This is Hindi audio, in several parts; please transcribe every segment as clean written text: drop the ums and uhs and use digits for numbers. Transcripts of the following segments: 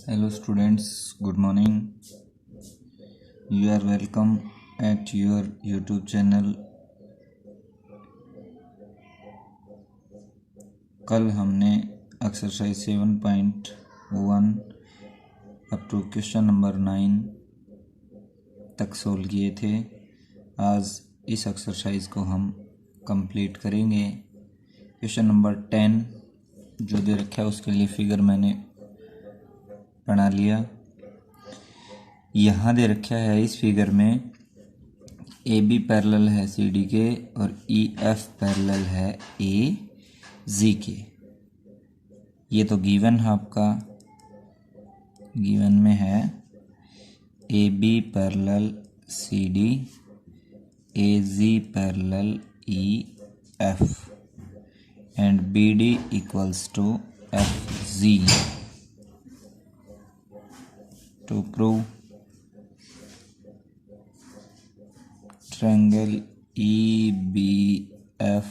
Hello students, good morning. You are welcome at your YouTube channel. कल हमने exercise 7.1 up to question number 9 तक सोल्व किए थे। आज इस एक्सरसाइज को हम कंप्लीट करेंगे। क्वेश्चन नंबर 10 जो दे रखा है उसके लिए फिगर मैंने बना लिया। यहाँ दे रखा है इस फिगर में ए बी पैरेलल है सी डी के और ई एफ पैरेलल है ए जी के। ये तो गिवन है आपका, गिवन में है A B parallel C D, A G parallel E F and B D equals to F G. To prove triangle EBF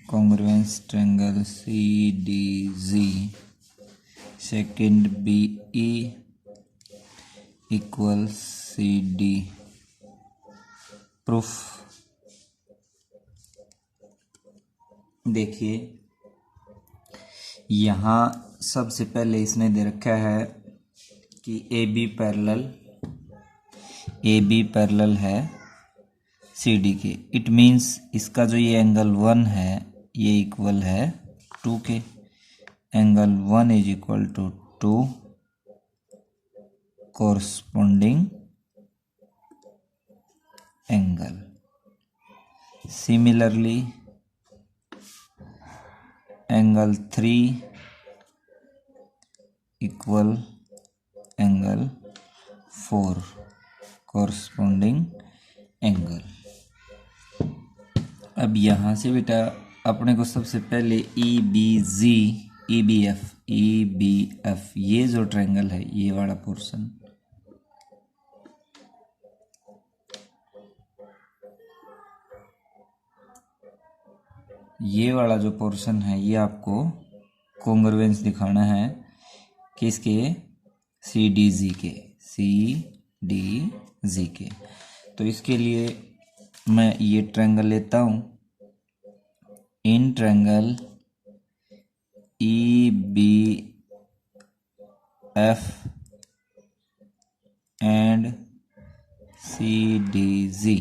congruence triangle CDZ, second BE equals CD. Proof देखिए, यहाँ सबसे पहले इसने दे रखा है कि ए बी पैरेलल है सी डी के। इट मीन्स इसका जो ये एंगल 1 है ये इक्वल है 2 के। Angle 1 is equal to 2 corresponding angle. Similarly angle 3 equal angle 4 corresponding angle. अब यहाँ से बेटा अपने को सबसे पहले E B G E B F ये जो ट्रायंगल है ये वाला पोर्शन, ये वाला जो पोर्शन है ये आपको कॉन्ग्रुएंस दिखाना है किसके, सी डी जी के। तो इसके लिए मैं ये ट्रायंगल लेता हूँ। In triangle E B F and C D G,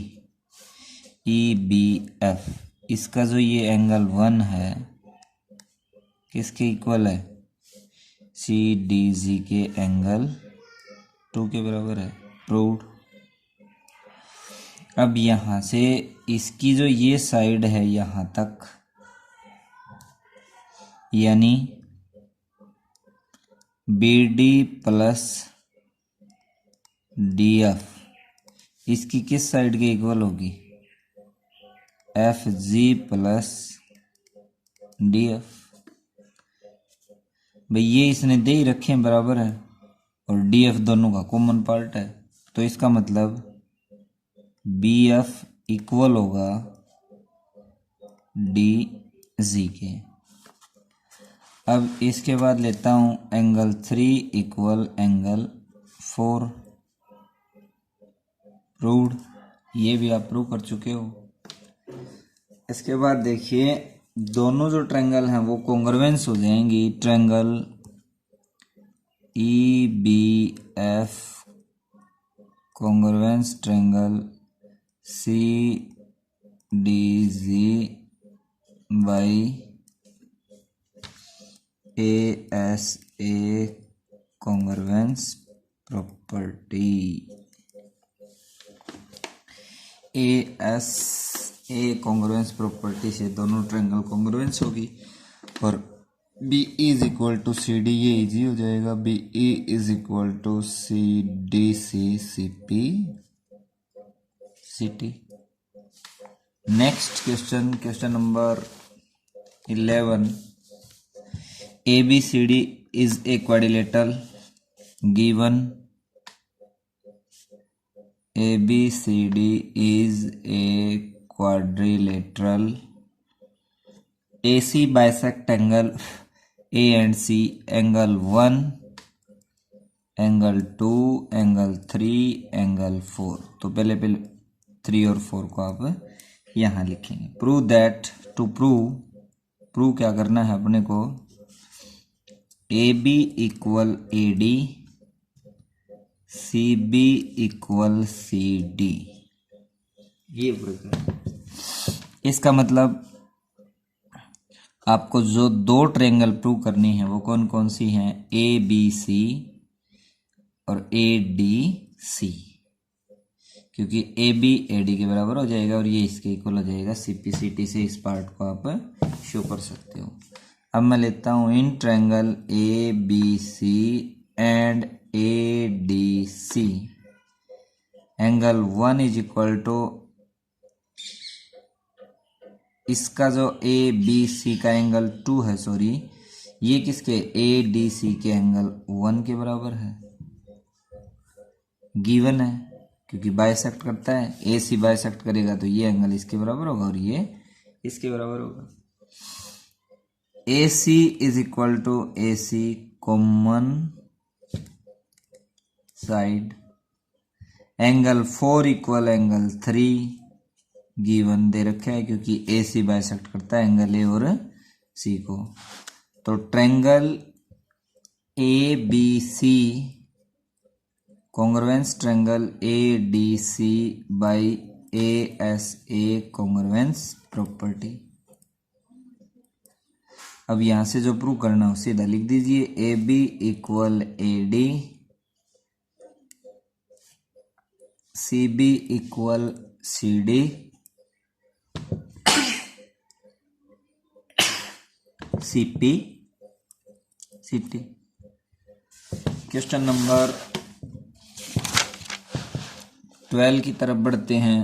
E B F, इसका जो ये एंगल 1 है किसके इक्वल है, सी डी जी के एंगल 2 के बराबर है। प्रूव्ड। अब यहाँ से इसकी जो ये साइड है यहाँ तक, यानी B D plus D F, इसकी किस साइड के इक्वल होगी, F G plus D F. भाई ये इसने दे ही रखे हैं बराबर है और डी एफ दोनों का कॉमन पार्ट है, तो इसका मतलब बी एफ इक्वल होगा डी जी के। अब इसके बाद लेता हूं एंगल 3 इक्वल एंगल 4। प्रूव्ड, ये भी आप प्रूव कर चुके हो। इसके बाद देखिए दोनों जो ट्रायंगल हैं वो कॉन्ग्रुएंस हो जाएंगी। Triangle E B F congruence triangle C D G by A S A congruence property. A S A congruence property से दोनों ट्रायंगल कॉन्ग्रुएंस होगी और B is equal to C D, ये इजी हो जाएगा। B E is equal to C D C P C T. Next question number 11। A B C D is a quadrilateral given ABCD is a quadrilateral AC bisect angle A and C angle 1, angle 2, angle 3, angle 4। तो पहले 3 और 4 को आप यहाँ लिखेंगे। प्रूव दैट, टू प्रूव क्या करना है अपने को, A B equal A D, C B equal C D, ये प्रूव करना। इसका मतलब आपको जो दो ट्रायंगल प्रूव करनी है वो कौन कौन सी हैं, ए बी सी और ए डी सी, क्योंकि ए बी ए डी के बराबर हो जाएगा और ये इसके इक्वल हो जाएगा। CP/CT से इस पार्ट को आप शो कर सकते हो। अब मैं लेता हूं in triangle A B C and A D C, angle 1 is equal to, इसका जो ए बी सी का एंगल 2 है, सॉरी ये किसके, ए डी सी के एंगल 1 के बराबर है, गिवन है क्योंकि बाइसेक्ट करता है। ए सी बाइसेक्ट करेगा तो ये एंगल इसके बराबर होगा और ये इसके बराबर होगा। A C is equal to A C common side, angle 4 equal angle 3 given दे रखा है क्योंकि ए सी बाइसेक्ट करता है एंगल ए और सी को। तो triangle A B C congruence triangle A D C by A S A congruence property. अब यहां से जो प्रूव करना है सीधा लिख दीजिए, A B equal A D, C B equal C D, CP CT। Question number 12 की तरफ बढ़ते हैं।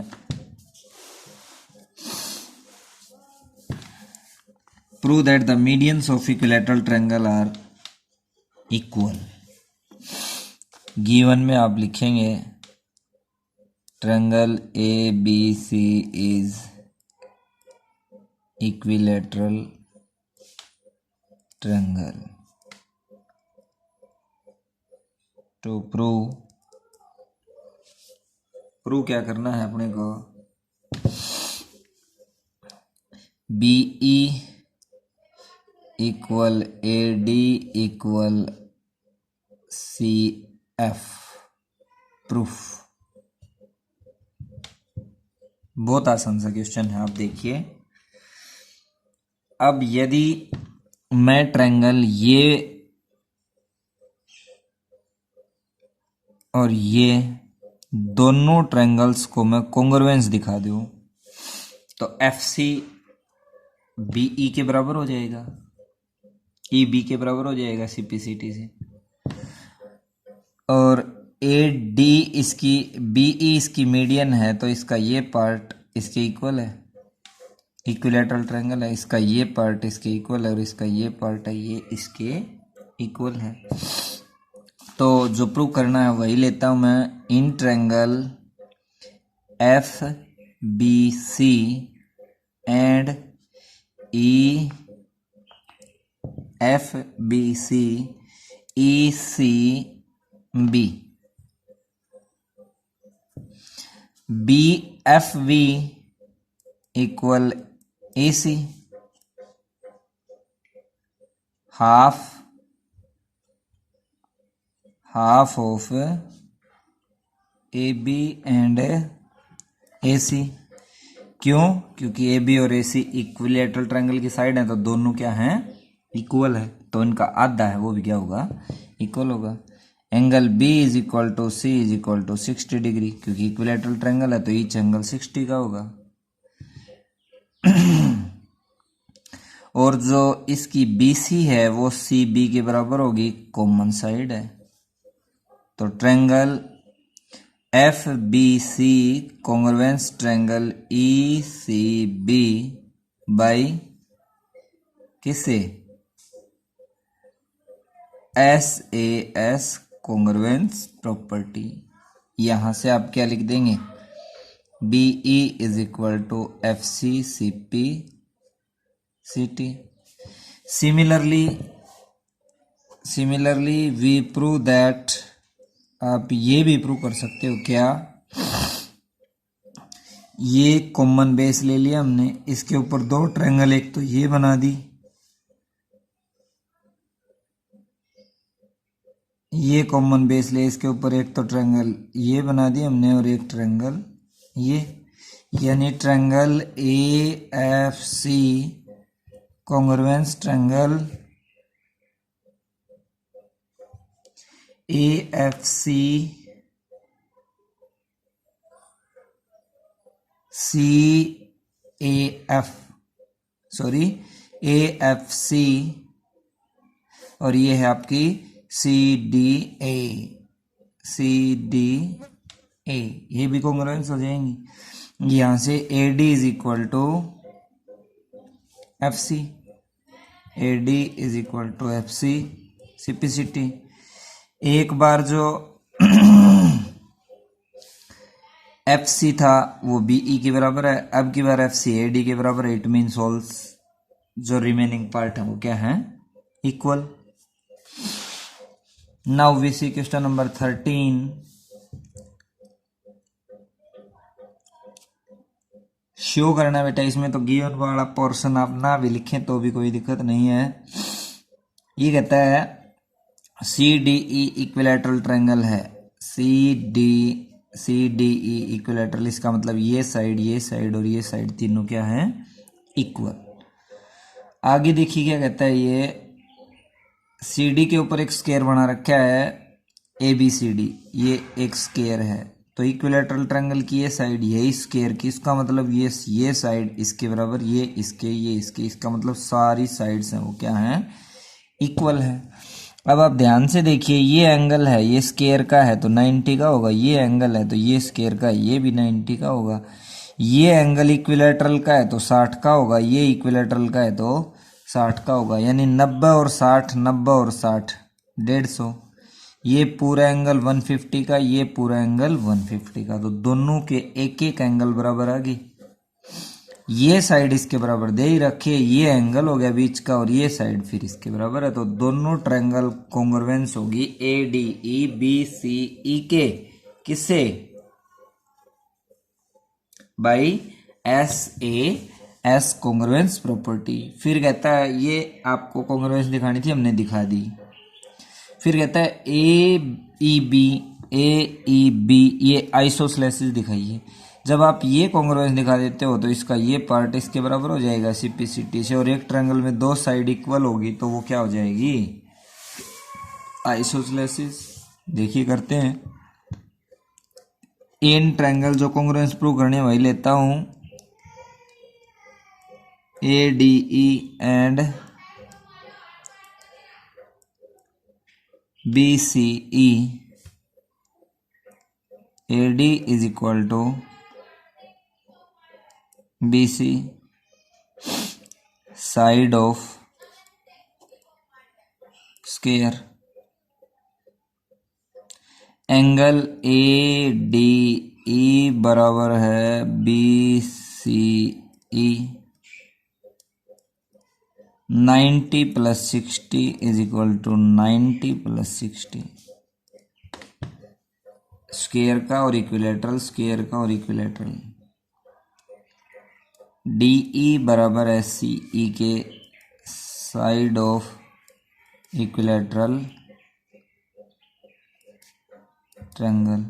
Prove that the medians of equilateral triangle are equal. Given में आप लिखेंगे triangle A B C is equilateral triangle. To prove क्या करना है अपने को, BE equal AD equal CF। Proof बहुत आसान सा क्वेश्चन है, आप देखिए। अब यदि मैं ट्रायंगल ये और ये दोनों ट्रायंगल्स को मैं कॉन्ग्रुएंस दिखा दूं तो FC BE के बराबर हो जाएगा, EB के बराबर हो जाएगा CP/CT से, और AD इसकी BE इसकी मीडियन है तो इसका ये पार्ट इसके इक्वल है, इक्विलैटरल ट्रायंगल है, इसका ये पार्ट इसके इक्वल है और इसका ये पार्ट है ये इसके इक्वल है। तो जो प्रूव करना है वही लेता हूं मैं, in triangle FBC and EFBC ECB, BFV equal AC, half of AB and AC। क्यों? क्योंकि AB और AC इक्विलैटरल ट्रायंगल की साइड है तो दोनों क्या हैं, इक्वल है, तो इनका आधा है वो भी क्या होगा, इक्वल होगा। Angle B is equal to C is equal to 60 degree, क्योंकि इक्विलैटरल ट्रायंगल है तो ईच एंगल 60 का होगा। और जो इसकी BC है वो CB के बराबर होगी, कॉमन साइड है। तो triangle FBC congruence triangle ECB by किससे, SAS कॉन्ग्रुएंस प्रॉपर्टी। यहां से आप क्या लिख देंगे, BE is equal to FC CP/CT। Similarly similarly we prove that, आप ये भी प्रूव कर सकते हो क्या, ये कॉमन बेस ले लिया हमने, इसके ऊपर दो ट्रायंगल, एक तो ये बना दी, ये कॉमन बेस ले, इसके ऊपर एक तो ट्रायंगल ये बना दी हमने और एक ट्रायंगल ये, यानी triangle A F C congruence triangle A F C C A F sorry A F C और ये है आपकी सी डी ए, सी डी ए, ये भी कॉन्ग्रुएंस हो जाएंगी। यहां से A D is equal to F C, A D is equal to F C, simplicity. एक बार जो एफ सी था वो बी ई के बराबर है, अब की बार एफ सी ए डी के बराबर है, इट मीन्स ऑल्स जो रिमेनिंग पार्ट है वो क्या है, equal. Now we see question number 13। Show करना बेटा, इसमें तो गिवन वाला पोर्शन आप ना भी लिखें तो भी कोई दिक्कत नहीं है। ये कहता है C D E equilateral triangle है, सी डी ई इक्विलैटरल, इसका मतलब ये साइड और ये साइड तीनों क्या है, इक्वल। आगे देखिए क्या कहता है, ये सी डी के ऊपर एक स्क्वायर बना रखा है ए बी सी डी, ये एक स्क्वायर है, तो इक्विलैटरल ट्रायंगल की ये साइड यही स्क्वायर की, इसका मतलब ये साइड इसके बराबर, ये इसके, इसका मतलब सारी साइड्स हैं वो क्या हैं, इक्वल है। अब आप ध्यान से देखिए, ये एंगल है, ये स्क्वायर का है तो 90 का होगा, ये एंगल है तो ये स्क्वायर का है, ये भी 90 का होगा, ये एंगल इक्विलैटरल का है तो 60 का होगा, ये इक्विलैटरल का है तो 60 का होगा, यानी 90 और 60, 90 और 60 150। ये पूरा एंगल 150 का, ये पूरा एंगल 150 का, तो दोनों के एक एक एंगल बराबर आ गई। ये साइड इसके बराबर दे ही रखिए, ये एंगल हो गया बीच का और ये साइड फिर इसके बराबर है, तो दोनों ट्रायंगल कॉन्ग्रुएंस होगी ए डी ई बी सी ई के, किससे, by S A S congruence property. फिर कहता है ये आपको कॉन्ग्रुएंस दिखानी थी, हमने दिखा दी। फिर कहता है ए ई बी ये आइसोसेलेसिस दिखाइए। जब आप ये कॉन्ग्रुएंस दिखा देते हो तो इसका ये पार्ट इसके बराबर हो जाएगा सिंपलिसिटी से, और एक ट्रायंगल में दो साइड इक्वल होगी तो वो क्या हो जाएगी, आइसोसेलेसिस। देखिए करते हैं, इन ट्रायंगल जो कॉन्ग्रुएंस प्रूव करने वही लेता हूं, A D E and B C E, A D is equal to B C, side of square, angle A D E बराबर है B C E, 90 + 60 is equal to 90 + 60, square का और इक्विलैटरल, स्क्वायर का और इक्विलैटरल। डी ई बराबर है सी ई के, साइड ऑफ इक्विलैटरल ट्रायंगल।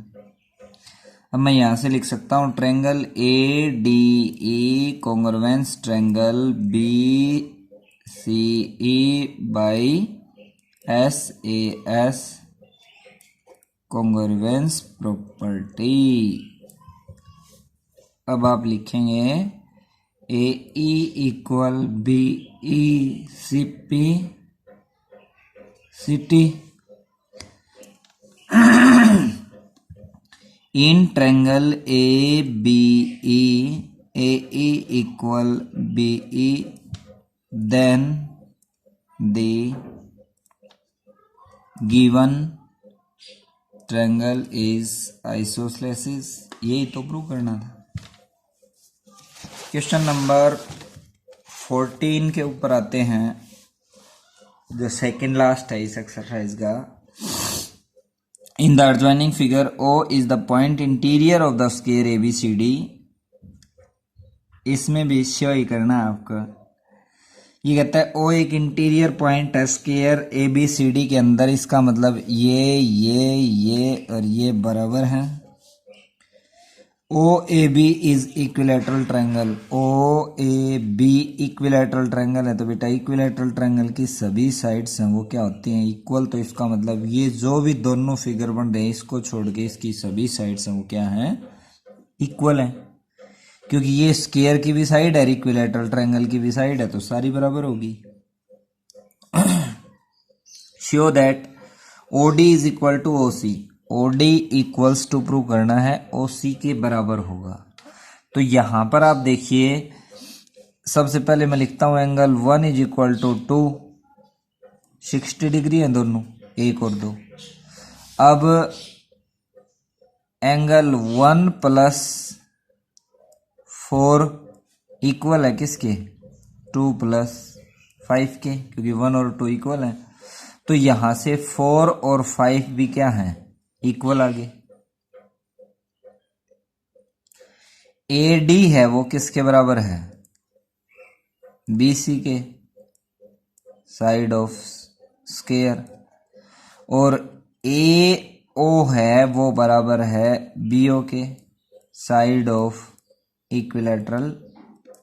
अब मैं यहां से लिख सकता हूं triangle A D E congruence triangle B C E by S A S congruence property. अब आप लिखेंगे A E equal B E C P C T. In triangle A B E equal B E, then the given triangle is isosceles. यही तो प्रूव करना था। क्वेश्चन नंबर 14 के ऊपर आते हैं। जो सेकंड लास्ट है इस एक्सरसाइज का, in the adjoining figure O is the point interior of the square ABCD, इसमें भी श्योर ही करना है आपका। ये कहता है O एक इंटीरियर पॉइंट है स्क्वायर ABCD के अंदर, इसका मतलब ये और ये बराबर है। OAB is equilateral triangle, OAB equilateral triangle है, तो बेटा इक्विलैटरल ट्रायंगल की सभी साइड्स हैं वो क्या होती हैं, इक्वल। तो इसका मतलब ये जो भी दोनों फिगर बन रहे हैं इसको छोड़ के इसकी सभी साइड्स हैं वो क्या हैं, इक्वल हैं, क्योंकि ये स्क्वायर की भी साइड है, इक्विलैटरल ट्रायंगल की भी साइड है, तो सारी बराबर होगी। Show that OD is equal to OC, OD equals to prove करना है OC के बराबर होगा। तो यहां पर आप देखिए, सबसे पहले मैं लिखता हूं angle 1 is equal to 2, 60 degree है दोनों, 1 और 2। अब एंगल 1 प्लस 4 इक्वल है किसके, 2 प्लस 5 के, क्योंकि 1 और 2 इक्वल है। तो यहां से 4 और 5 भी क्या है, इक्वल आगे। AD है वो किसके बराबर है, BC के, साइड ऑफ स्क्वायर। और AO है वो बराबर है BO के, साइड ऑफ इक्विलैटरल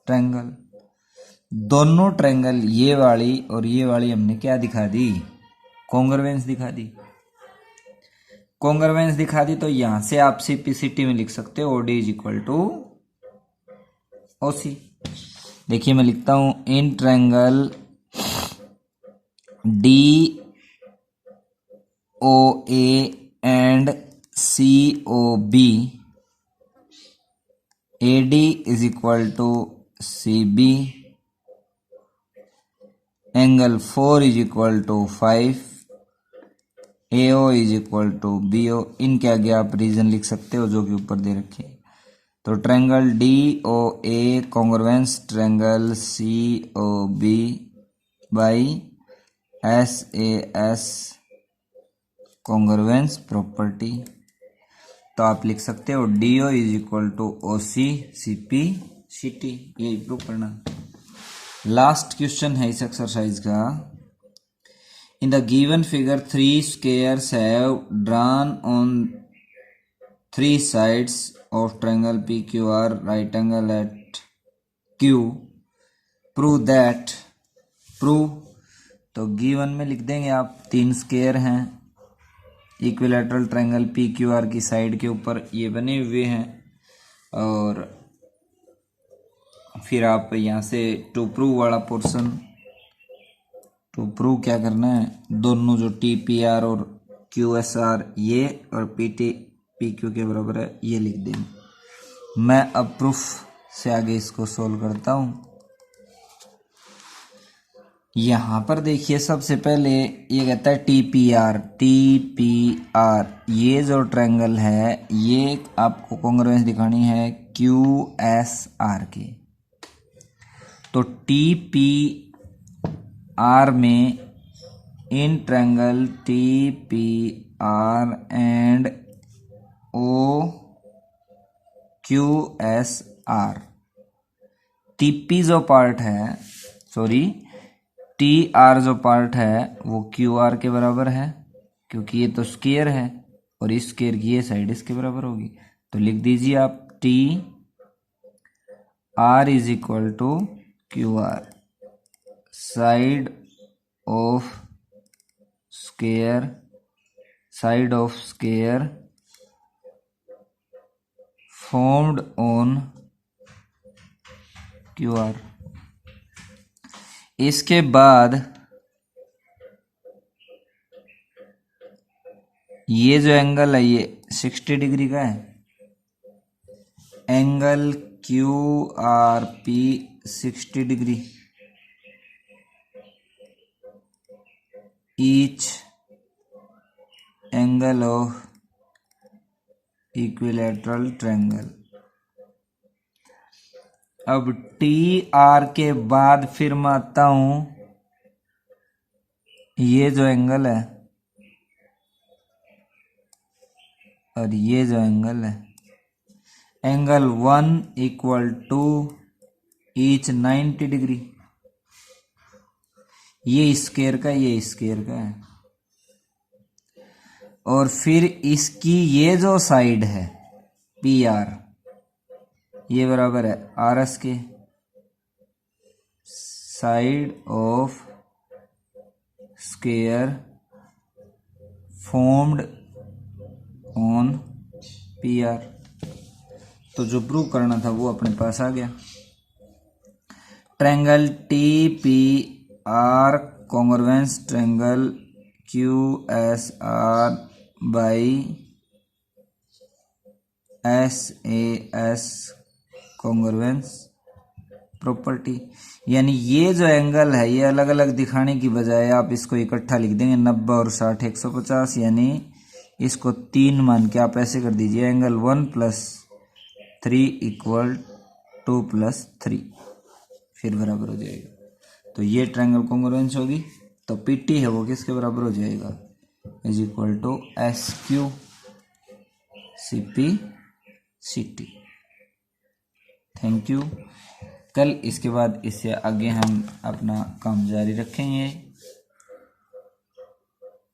ट्रायंगल। दोनों ट्रायंगल ये वाली और ये वाली हमने क्या दिखा दी, कॉन्ग्रुएंस दिखा दी। कॉन्ग्रुएंस दिखा दी तो यहां से आप सिंपलिसिटी में लिख सकते हो OD is equal to OC। देखिए मैं लिखता हूं in triangle DOA and COB AD is equal to CB, angle 4 is equal to 5, AO is equal to BO। इनके आगे आप रीजन लिख सकते हो जो कि ऊपर दे रखे। तो triangle DOA congruence triangle COB by SAS congruence property. तो आप लिख सकते हो DO is equal to OC CP CT, ये प्रूव करना। लास्ट क्वेश्चन है इस एक्सरसाइज का। In the given figure, 3 squares have drawn on 3 sides of triangle PQR right angle at Q. Prove that. Prove. तो given में लिख देंगे आप 3 स्क्वायर हैं इक्विलैटरल ट्रायंगल PQR की साइड के ऊपर ये बने हुए हैं, और फिर आप यहाँ से टू प्रूव वाला पोर्शन, टू प्रूव क्या करना है, दोनों जो TPR और QSR ये और PT PQ के बराबर है ये लिख देंगे। मैं अब प्रूफ से आगे इसको सोल्व करता हूं। यहां पर देखिए सबसे पहले ये कहता है TPR ये जो ट्रायंगल है ये आपको कॉन्ग्रुएंस दिखानी है QSR के। तो TPR में in triangle TPR and OQSR, TP जो पार्ट है, सॉरी TR जो पार्ट है वो QR के बराबर है, क्योंकि ये तो स्क्वायर है और इस स्क्वायर की ये साइड इसके बराबर होगी। तो लिख दीजिए आप TR is equal to QR, side of square formed on QR। इसके बाद ये जो एंगल है ये 60 डिग्री का है, angle QRP 60 degree, each angle of equilateral triangle. अब TR के बाद फिर मैं आता हूं ये जो एंगल है और ये जो एंगल है, angle 1 equal to each 90 degree. ये स्क्वायर का, ये स्क्वायर का है। और फिर इसकी ये जो साइड है पी आर, ये बराबर है आर एस के, side of square formed on P R. तो जो प्रूव करना था वो अपने पास आ गया। Triangle T P R congruence triangle Q S R by S A S congruence property. यानी ये जो एंगल है, ये अलग अलग दिखाने की बजाय आप इसको इकट्ठा लिख देंगे 90 और 60 150, यानी इसको 3 मान के आप ऐसे कर दीजिए एंगल 1 + 3 इक्वल 2 + 3, फिर बराबर हो जाएगा। तो ये ट्रायंगल कॉन्ग्रुएंस होगी। तो पीटी है वो किसके बराबर हो जाएगा, is equal to S Q C P C T. Thank you. कल इसके बाद इससे आगे हम अपना काम जारी रखेंगे।